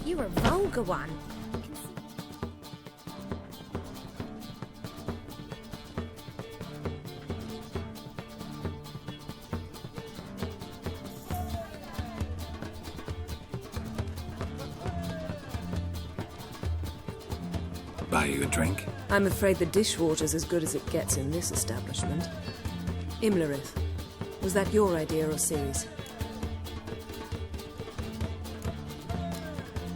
You're a vulgar one. Buy you a drink? I'm afraid the dishwater's as good as it gets in this establishment. Imlerith, was that your idea or Ciri's?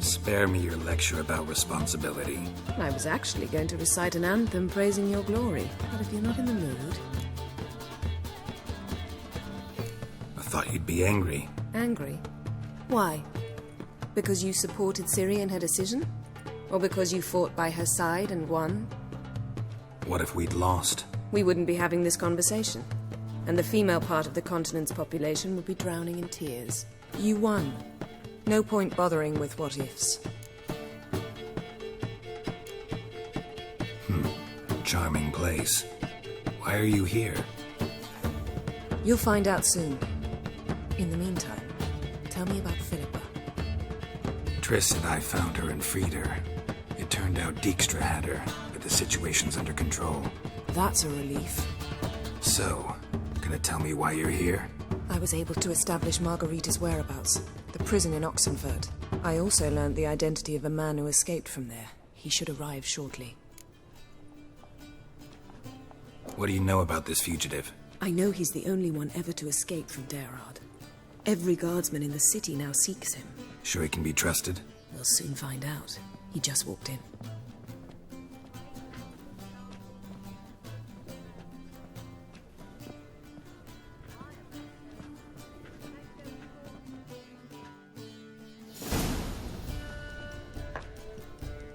Spare me your lecture about responsibility. I was actually going to recite an anthem praising your glory, but if you're not in the mood... I thought you'd be angry. Angry? Why? Because you supported Ciri in her decision? Or because you fought by her side and won? What if we'd lost? We wouldn't be having this conversation. And the female part of the continent's population would be drowning in tears. You won. No point bothering with what-ifs. Charming place. Why are you here? You'll find out soon. In the meantime, tell me about Philippa. Triss and I found her and freed her. It turned out Dijkstra had her, but the situation's under control. That's a relief. So, gonna tell me why you're here? I was able to establish Margarita's whereabouts, the prison in Oxenfurt. I also learned the identity of a man who escaped from there. He should arrive shortly. What do you know about this fugitive? I know he's the only one ever to escape from Daerad. Every guardsman in the city now seeks him. Sure he can be trusted? We'll soon find out. He just walked in.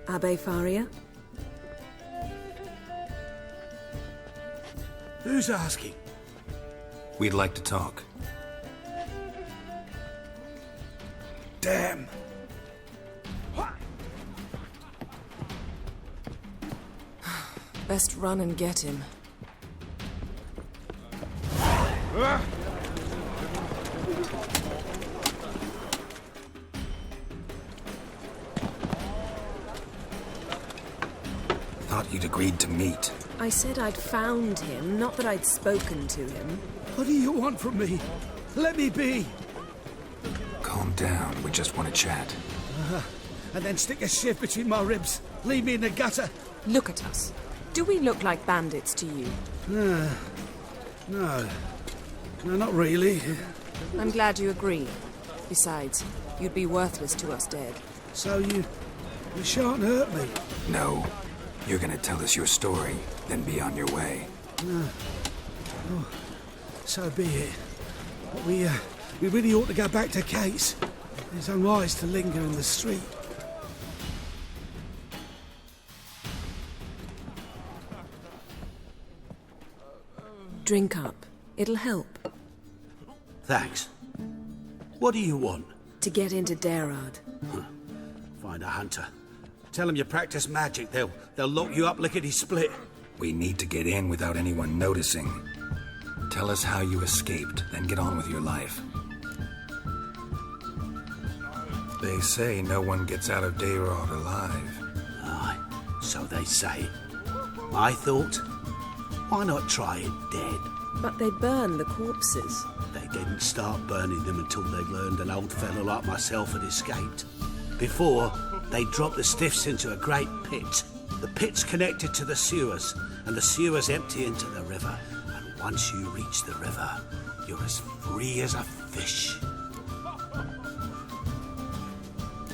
Abbe Faria? Who's asking? We'd like to talk. Damn. Best run and get him. Thought you'd agreed to meet. I said I'd found him, not that I'd spoken to him. What do you want from me? Let me be. Calm down, we just want to chat. And then stick a shiv between my ribs. Leave me in the gutter. Look at us. Do we look like bandits to you? No, not really. I'm glad you agree. Besides, you'd be worthless to us dead. So you shan't hurt me. No. You're gonna tell us your story, then be on your way. Oh, so be it. But we really ought to go back to Kate's. It's unwise to linger in the street. Drink up. It'll help. Thanks. What do you want? To get into Daerad. Find a hunter. Tell them you practice magic. They'll lock you up lickety-split. We need to get in without anyone noticing. Tell us how you escaped, then get on with your life. They say no one gets out of Daerad alive. Aye, so they say. I thought, why not try it dead? But they burn the corpses. They didn't start burning them until they'd learned an old fellow like myself had escaped. Before, they dropped the stiffs into a great pit. The pit's connected to the sewers, and the sewers empty into the river. And once you reach the river, you're as free as a fish.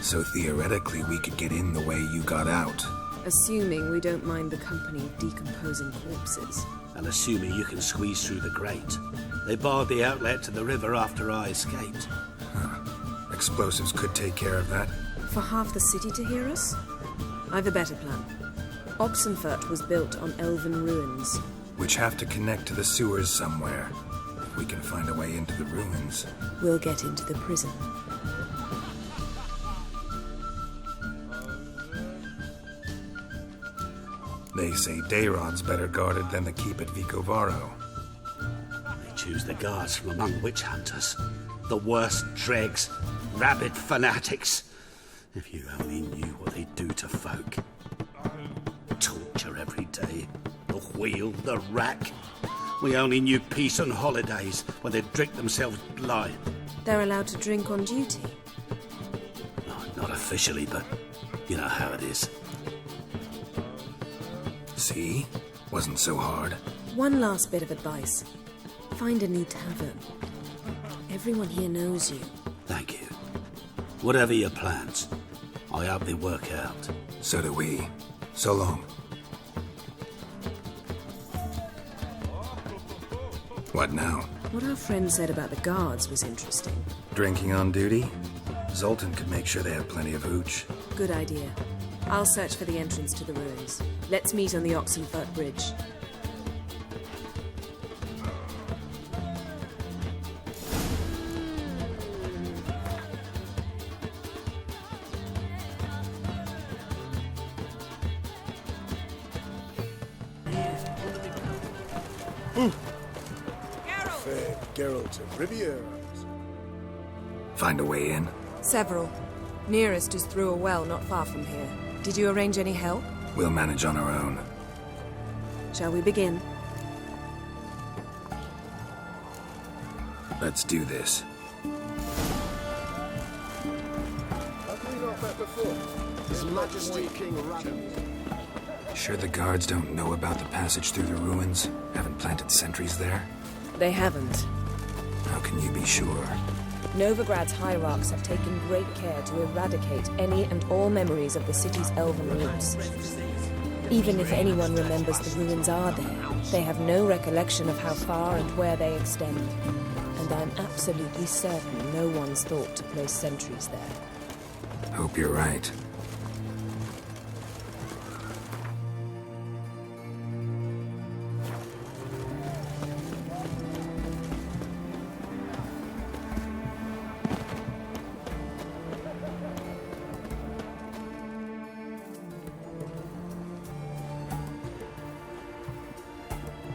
So theoretically, we could get in the way you got out. Assuming we don't mind the company of decomposing corpses. And assuming you can squeeze through the grate. They barred the outlet to the river after I escaped. Explosives could take care of that. For half the city to hear us? I've a better plan. Oxenfurt was built on elven ruins. Which have to connect to the sewers somewhere. If we can find a way into the ruins. We'll get into the prison. They say Daerad's better guarded than the keep at Vicovaro. They choose the guards from among witch hunters. The worst dregs, rabid fanatics. If you only knew what they do to folk. Torture every day. The wheel, the rack. We only knew peace and holidays when they'd drink themselves blind. They're allowed to drink on duty? Not officially, but you know how it is. See? Wasn't so hard. One last bit of advice. Find a new tavern. Everyone here knows you. Thank you. Whatever your plans, I hope they work out. So do we. So long. What now? What our friend said about the guards was interesting. Drinking on duty? Zoltan could make sure they have plenty of hooch. Good idea. I'll search for the entrance to the ruins. Let's meet on the Oxenfurt Bridge. Geralt of Riviera. Find a way in? Several. Nearest is through a well not far from here. Did you arrange any help? We'll manage on our own. Shall we begin? Let's do this. Have we not met before? His Majesty King Radham. Sure the guards don't know about the passage through the ruins? Haven't planted sentries there? They haven't. How can you be sure? Novigrad's hierarchs have taken great care to eradicate any and all memories of the city's elven roots. Even if anyone remembers the ruins are there, they have no recollection of how far and where they extend. And I'm absolutely certain no one's thought to place sentries there. Hope you're right.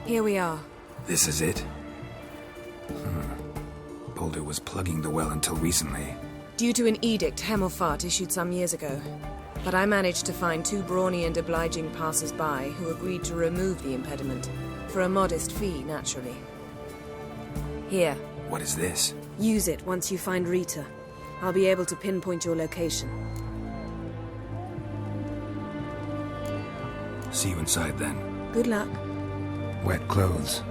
Here we are. This is it? Boulder was plugging the well until recently. Due to an edict Hemmelfart issued some years ago. But I managed to find two brawny and obliging passers-by who agreed to remove the impediment. For a modest fee, naturally. Here. What is this? Use it once you find Rita. I'll be able to pinpoint your location. See you inside then. Good luck. Wet clothes.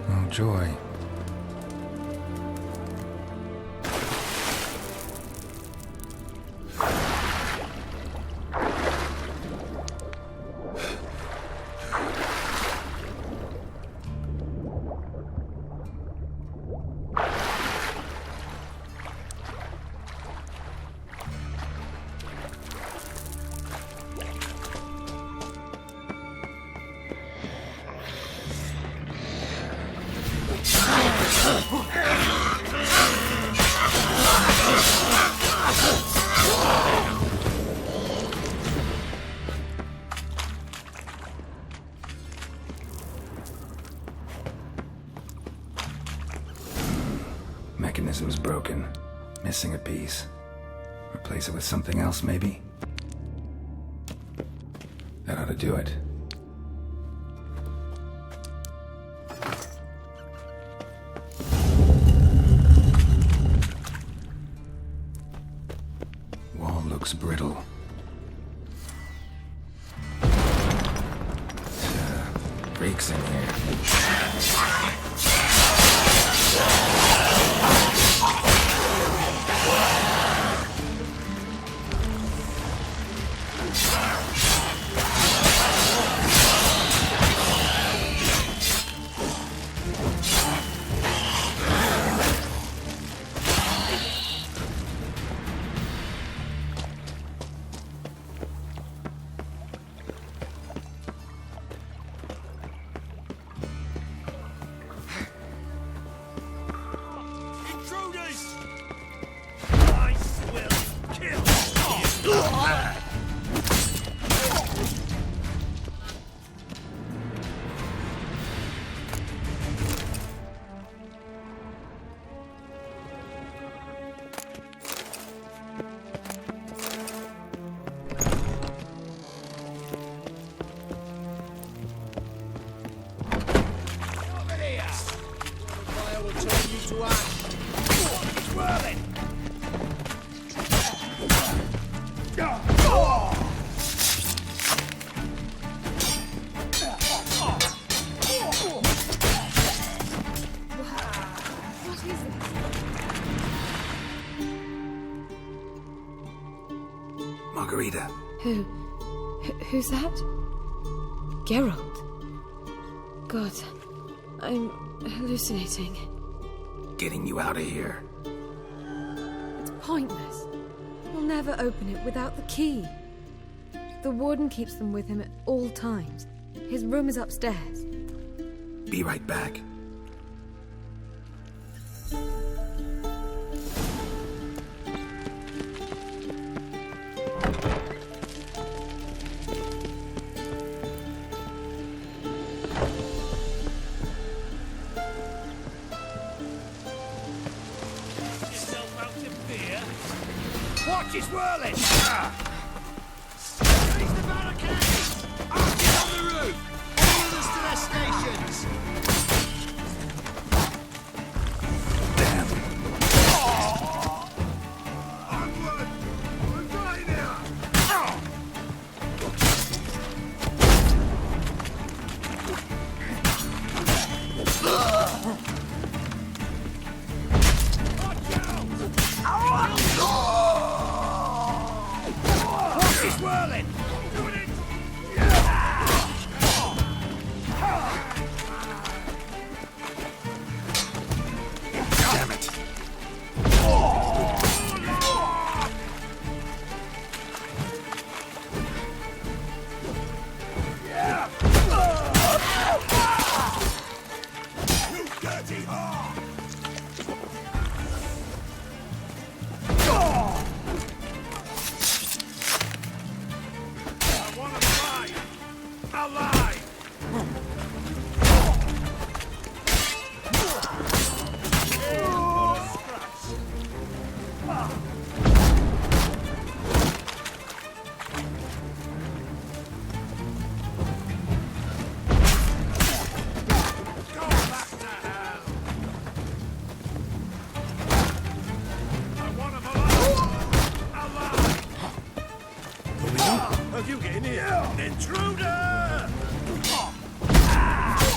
Oh, joy. Mechanism's broken. Missing a piece. Replace it with something else, maybe? That ought to do it. Wall looks brittle. Freaks in here. Margarita. Who's that? Geralt. God, I'm hallucinating. Getting you out of here. It's pointless. We'll never open it without the key. The warden keeps them with him at all times. His room is upstairs. Be right back. Watch his whirling! Raise the barricades! Archers on the roof! All of us to their stations! Damn. Onward! We're right here! Watch his whirling! Damn it. You dirty whore! I want him alive! Alive! Go back to hell! I want him alive! Alive! How'd you get in here? Intruder!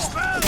Spell!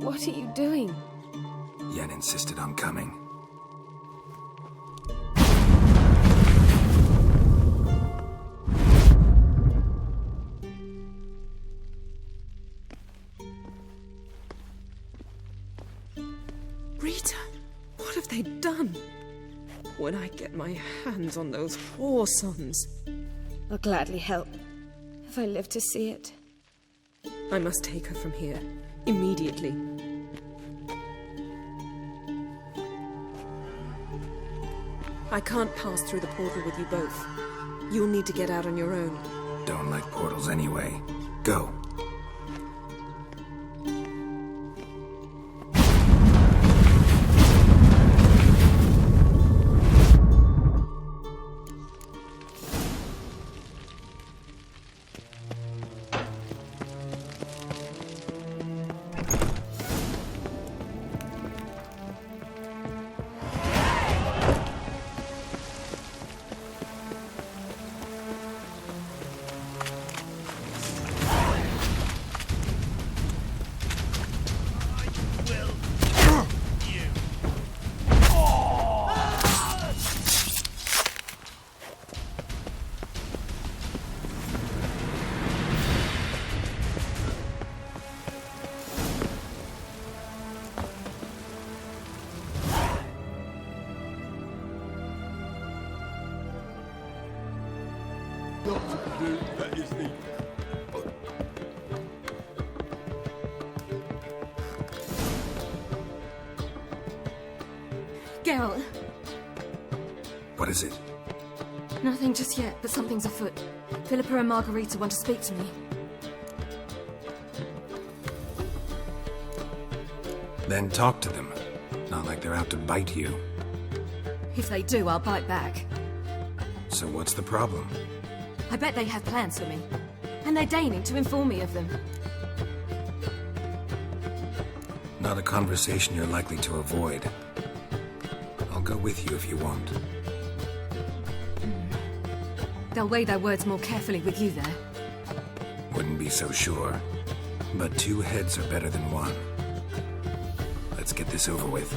What are you doing? Yen insisted on coming. Rita, what have they done? When I get my hands on those whore sons. I'll gladly help, if I live to see it. I must take her from here, immediately. I can't pass through the portal with you both. You'll need to get out on your own. Don't like portals anyway. Go. Geralt, What is it? nothing just yet, but something's afoot. Philippa and Margarita want to speak to me. Then talk to them. Not like they're out to bite you. If they do, I'll bite back. So what's the problem? I bet they have plans for me, and they're deigning to inform me of them. Not a conversation you're likely to avoid. I'll go with you if you want. They'll weigh their words more carefully with you there. Wouldn't be so sure. But two heads are better than one. Let's get this over with.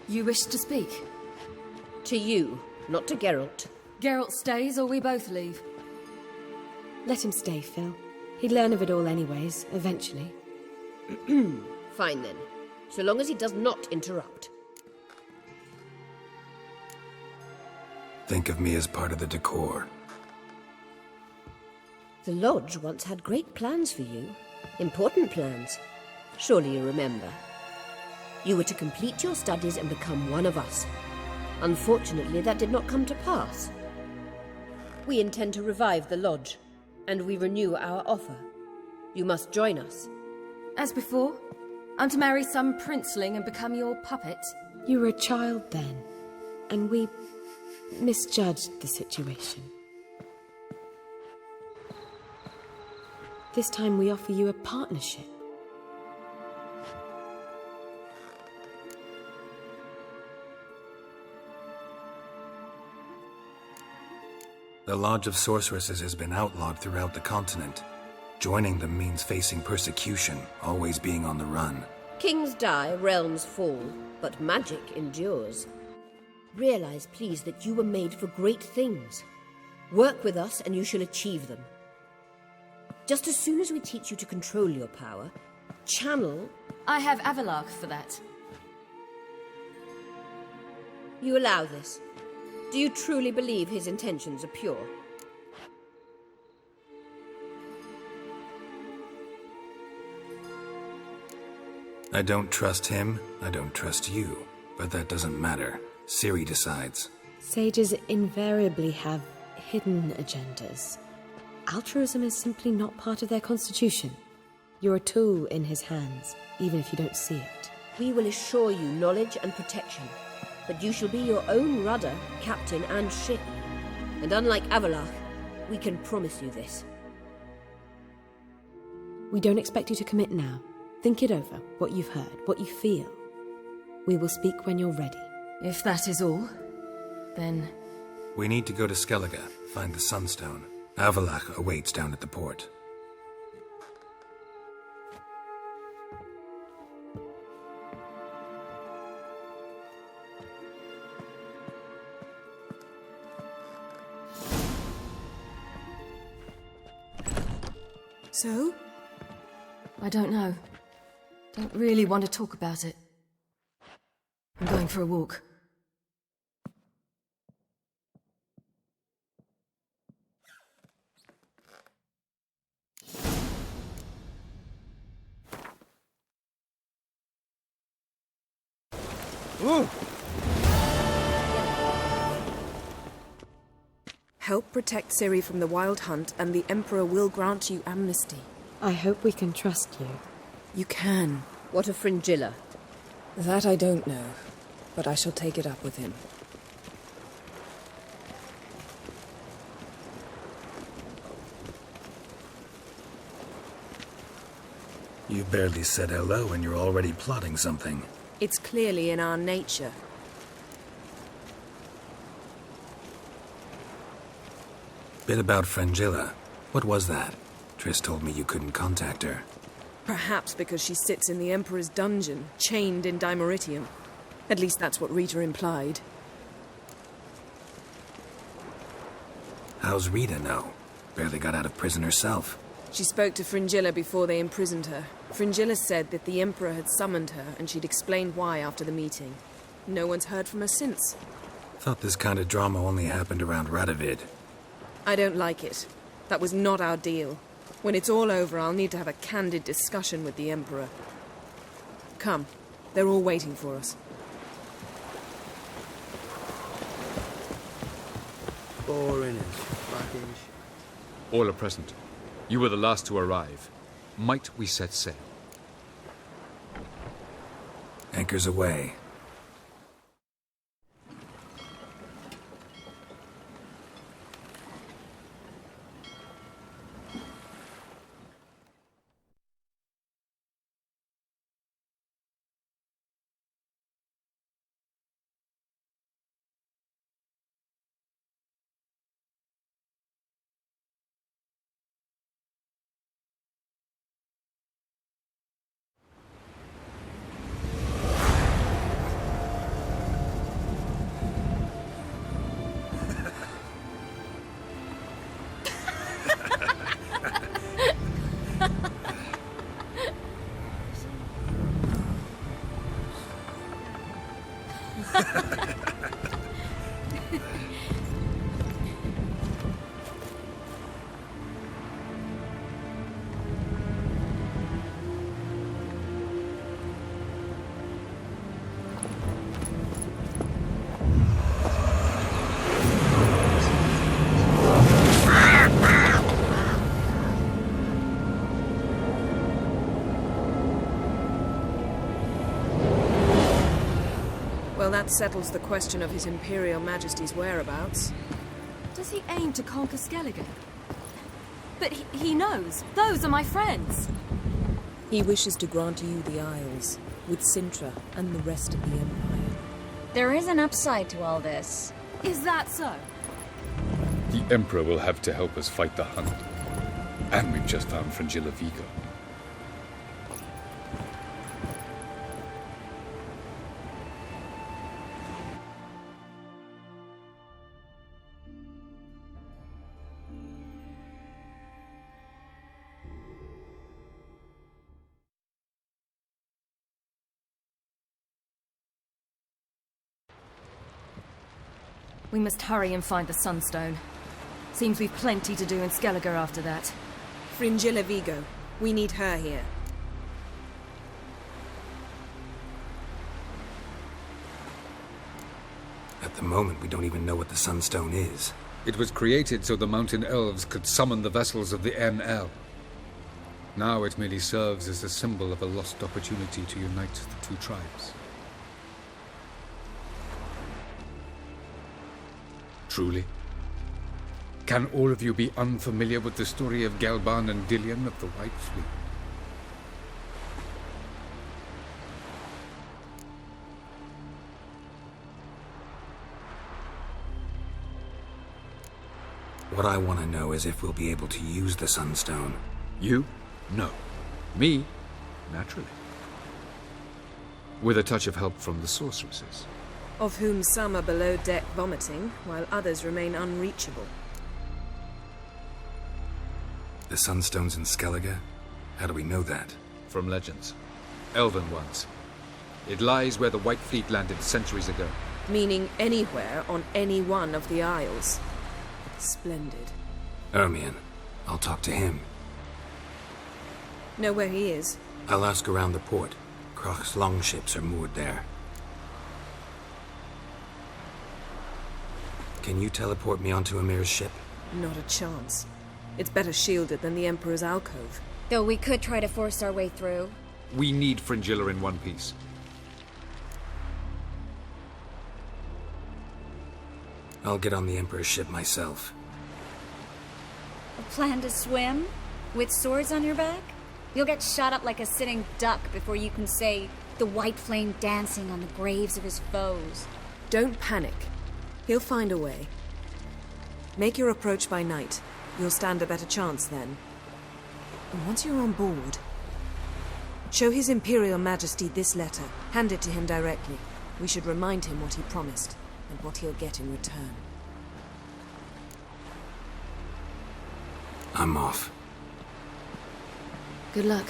You wish to speak? To you, not to Geralt. Geralt stays or we both leave. Let him stay, Phil. He'd learn of it all anyways, eventually. Fine then, so long as he does not interrupt. Think of me as part of the decor. The Lodge once had great plans for you. Important plans. Surely you remember. You were to complete your studies and become one of us. Unfortunately, that did not come to pass. We intend to revive the Lodge, and we renew our offer. You must join us. As before, I'm to marry some princeling and become your puppet. You were a child then, and we misjudged the situation. This time we offer you a partnership. The Lodge of Sorceresses has been outlawed throughout the continent. Joining them means facing persecution, always being on the run. Kings die, realms fall, but magic endures. Realize, please, that you were made for great things. Work with us and you shall achieve them. Just as soon as we teach you to control your power, channel... I have Avalark for that. You allow this. Do you truly believe his intentions are pure? I don't trust him, I don't trust you. But that doesn't matter. Ciri decides. Sages invariably have hidden agendas. Altruism is simply not part of their constitution. You're a tool in his hands, even if you don't see it. We will assure you knowledge and protection, but you shall be your own rudder, captain and ship. And unlike Avalark, we can promise you this. We don't expect you to commit now. Think it over, what you've heard, what you feel. We will speak when you're ready. If that is all, then... We need to go to Skellige, find the Sunstone. Avalach awaits down at the port. So? I don't know. Don't really want to talk about it. I'm going for a walk. Help protect Ciri from the Wild Hunt, and the Emperor will grant you amnesty. I hope we can trust you. You can. What of Fringilla? That I don't know, but I shall take it up with him. You barely said hello and you're already plotting something. It's clearly in our nature. Bit about Fringilla. What was that? Triss told me you couldn't contact her. Perhaps because she sits in the Emperor's dungeon, chained in Dimeritium. At least that's what Rita implied. How's Rita know? Barely got out of prison herself. She spoke to Fringilla before they imprisoned her. Fringilla said that the Emperor had summoned her and she'd explained why after the meeting. No one's heard from her since. Thought this kind of drama only happened around Radovid. I don't like it. That was not our deal. When it's all over, I'll need to have a candid discussion with the Emperor. Come. They're all waiting for us. Boring as fucking All are present. You were the last to arrive. Might we set sail? Anchors away. Well, that settles the question of His Imperial Majesty's whereabouts. Does he aim to conquer Skellige? But he knows. Those are my friends. He wishes to grant you the Isles, with Sintra and the rest of the Empire. There is an upside to all this. Is that so? The Emperor will have to help us fight the Hunt. And we've just found Fringilla Vigo. We must hurry and find the Sunstone. Seems we've plenty to do in Skellige after that. Fringilla Vigo. We need her here. At the moment, we don't even know what the Sunstone is. It was created so the Mountain Elves could summon the vessels of the NL. Now it merely serves as a symbol of a lost opportunity to unite the two tribes. Truly? Can all of you be unfamiliar with the story of Galban and Dillion of the White Fleet? What I want to know is if we'll be able to use the Sunstone. You? No. Me? Naturally. With a touch of help from the sorceresses. Of whom some are below deck vomiting, while others remain unreachable. The Sunstone's in Skellige? How do we know that? From legends. Elven ones. It lies where the White Fleet landed centuries ago. Meaning anywhere on any one of the Isles. Splendid. Ermion. I'll talk to him. Know where he is? I'll ask around the port. Krach's longships are moored there. Can you teleport me onto Amir's ship? Not a chance. It's better shielded than the Emperor's alcove. Though we could try to force our way through. We need Fringilla in one piece. I'll get on the Emperor's ship myself. A plan to swim? With swords on your back? You'll get shot up like a sitting duck before you can say the white flame dancing on the graves of his foes. Don't panic. He'll find a way. Make your approach by night. You'll stand a better chance then. And once you're on board, show His Imperial Majesty this letter. Hand it to him directly. We should remind him what he promised, and what he'll get in return. I'm off. Good luck.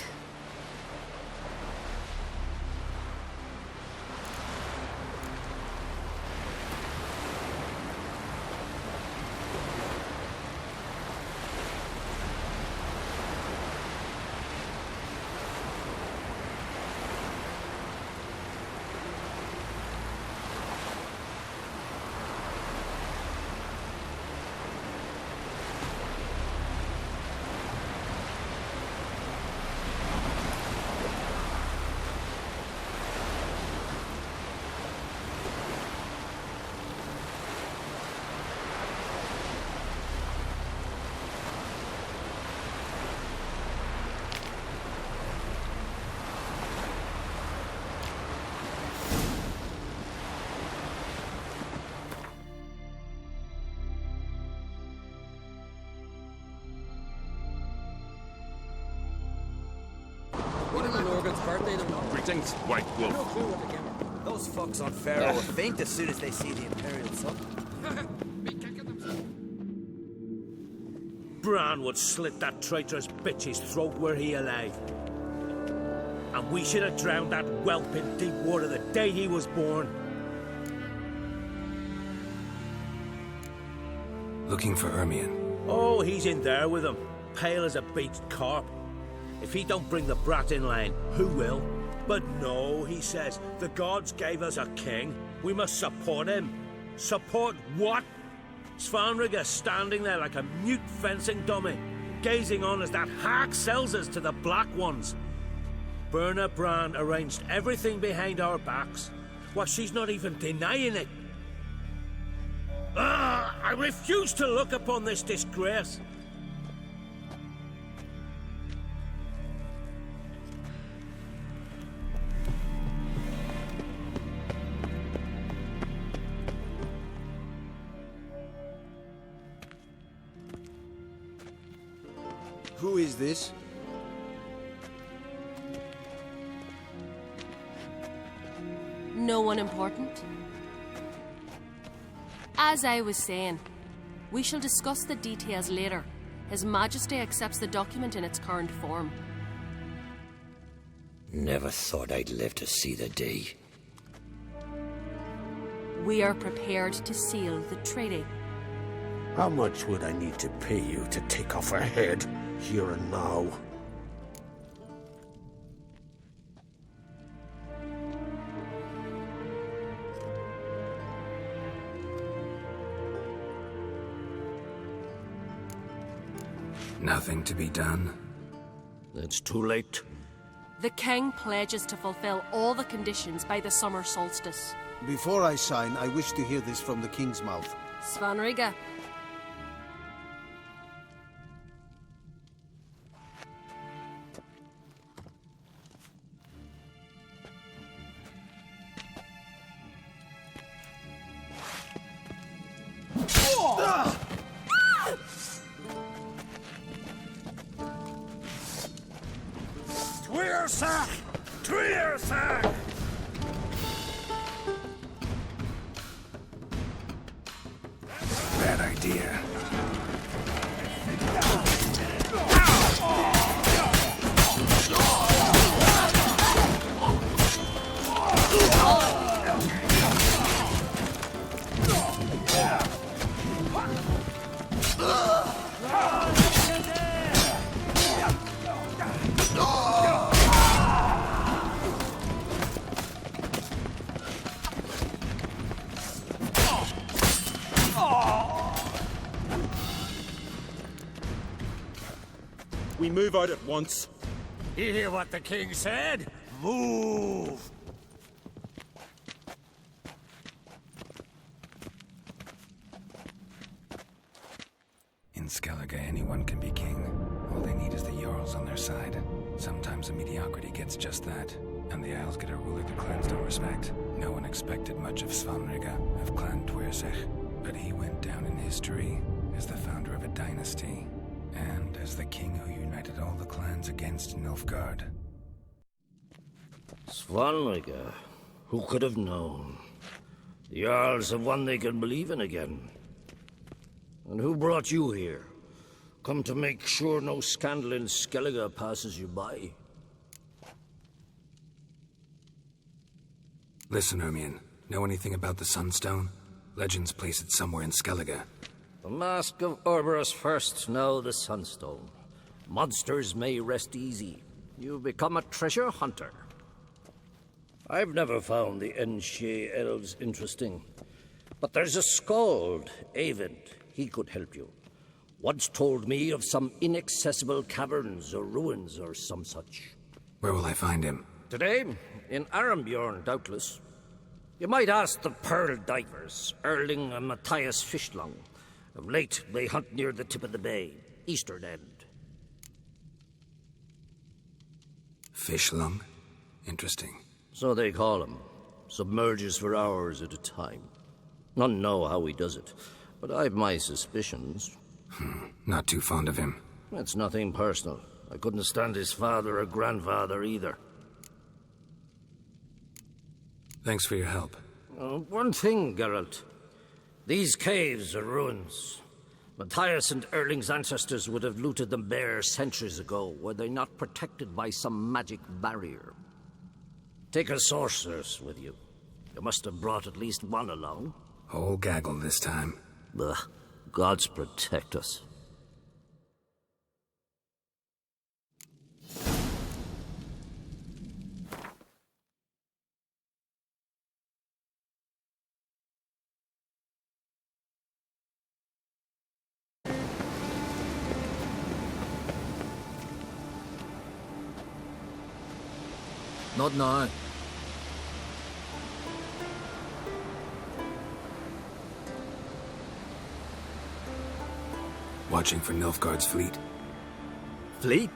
Greetings, White Wolf. Those fucks on Pharaoh will faint as soon as they see the Imperial Sun. Bran would slit that traitorous bitch's throat were he alive. And we should have drowned that whelp in deep water the day he was born. Looking for Ermion. Oh, he's in there with him, pale as a beached carp. If he don't bring the brat in line, who will? But no, he says, the gods gave us a king. We must support him. Support what? Svanrigga standing there like a mute fencing dummy, gazing on as that hack sells us to the Black Ones. Berna Bran arranged everything behind our backs. Well, she's not even denying it. I refuse to look upon this disgrace. Who is this? No one important. As I was saying, we shall discuss the details later. His Majesty accepts the document in its current form. Never thought I'd live to see the day. We are prepared to seal the treaty. How much would I need to pay you to take off her head, here and now? Nothing to be done? It's too late. The King pledges to fulfill all the conditions by the summer solstice. Before I sign, I wish to hear this from the king's mouth. Svanrigga. Bad idea. We move out at once. You hear what the king said? Move! In Skellige, anyone can be king. All they need is the Jarls on their side. Sometimes a mediocrity gets just that, and the Isles get a ruler the clans don't respect. No one expected much of Svanrigga, of Clan Twirsich, but he went down in history as the founder of a dynasty, and as the king who united all the clans against Nilfgaard. Svanrigga, who could have known? The Jarls have one they can believe in again. And who brought you here? Come to make sure no scandal in Skellige passes you by. Listen, Ermion. Know anything about the Sunstone? Legends place it somewhere in Skellige. The Mask of Orberus first, now the Sunstone. Monsters may rest easy. You become a treasure hunter. I've never found the Enshe elves interesting. But there's a skald, Eyvind. He could help you. Once told me of some inaccessible caverns or ruins or some such. Where will I find him? Today, in Arambjorn, doubtless. You might ask the Pearl Divers, Erling and Matthias Fishlung. Of late, they hunt near the tip of the bay, eastern end. Fishlung? Interesting. So they call him. Submerges for hours at a time. None know how he does it, but I've my suspicions. Not too fond of him. It's nothing personal. I couldn't stand his father or grandfather either. Thanks for your help. One thing, Geralt. These caves are ruins. Matthias and Erling's ancestors would have looted them bare centuries ago, were they not protected by some magic barrier. Take a sorceress with you. You must have brought at least one along. Whole gaggle this time. Ugh. Gods protect us. Not now. Watching for Nilfgaard's fleet. Fleet?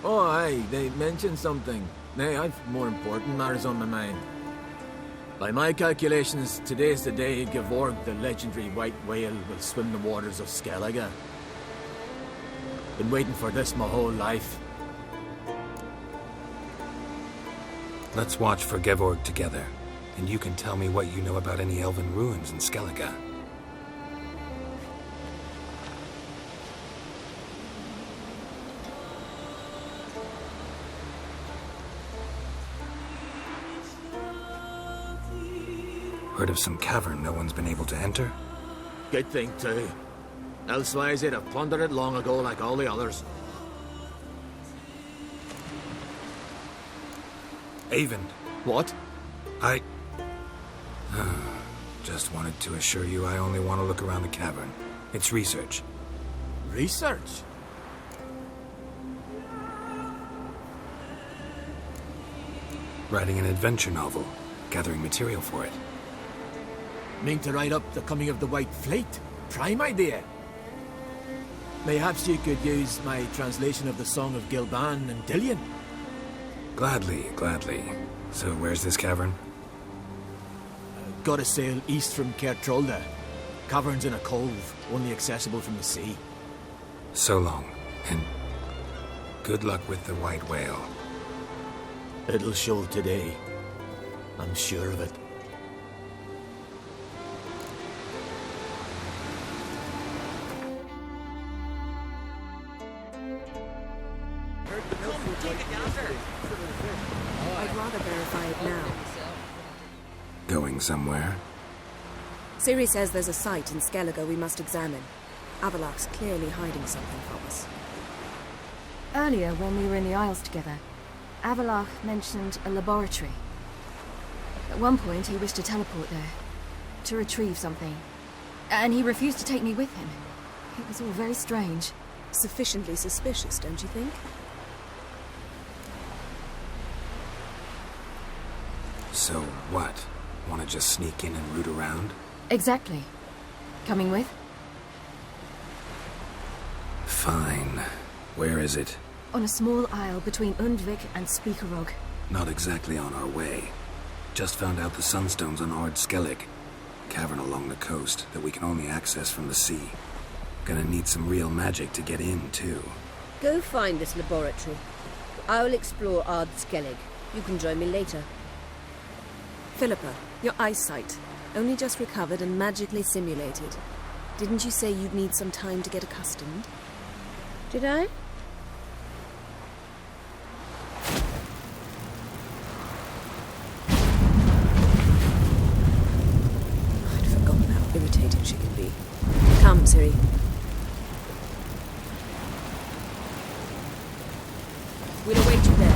Oh, aye, they mentioned something. Nay, I've more important matters on my mind. By my calculations, today's the day Gevorg, the legendary white whale, will swim the waters of Skellige. Been waiting for this my whole life. Let's watch for Gevorg together, and you can tell me what you know about any elven ruins in Skellige. Heard of some cavern no one's been able to enter? Good thing, too. Elsewise, they'd have plundered it long ago like all the others. Eyvind. What? I... just wanted to assure you I only want to look around the cavern. It's research. Research? Writing an adventure novel. Gathering material for it. Mean to write up the coming of the White Fleet? Prime idea. Mayhaps you could use my translation of the Song of Gilban and Dillion. Gladly, gladly. So where's this cavern? Gotta sail east from Kertrolda. Cavern's in a cove, only accessible from the sea. So long, and good luck with the white whale. It'll show today. I'm sure of it. I'd rather verify it now. Going somewhere? Siri says there's a site in Skellige we must examine. Avalok's clearly hiding something from us. Earlier, when we were in the Isles together, Avalok mentioned a laboratory. At one point, he wished to teleport there, to retrieve something. And he refused to take me with him. It was all very strange. Sufficiently suspicious, don't you think? So what? Want to just sneak in and root around? Exactly. Coming with? Fine. Where is it? On a small isle between Undvik and Speakerog. Not exactly on our way. Just found out the Sunstone's on Ard Skellig. Cavern along the coast that we can only access from the sea. Gonna need some real magic to get in, too. Go find this laboratory. I'll explore Ard Skellig. You can join me later. Philippa, your eyesight. Only just recovered and magically simulated. Didn't you say you'd need some time to get accustomed? Did I? I'd forgotten how irritating she can be. Come, Ciri. We'll await you there.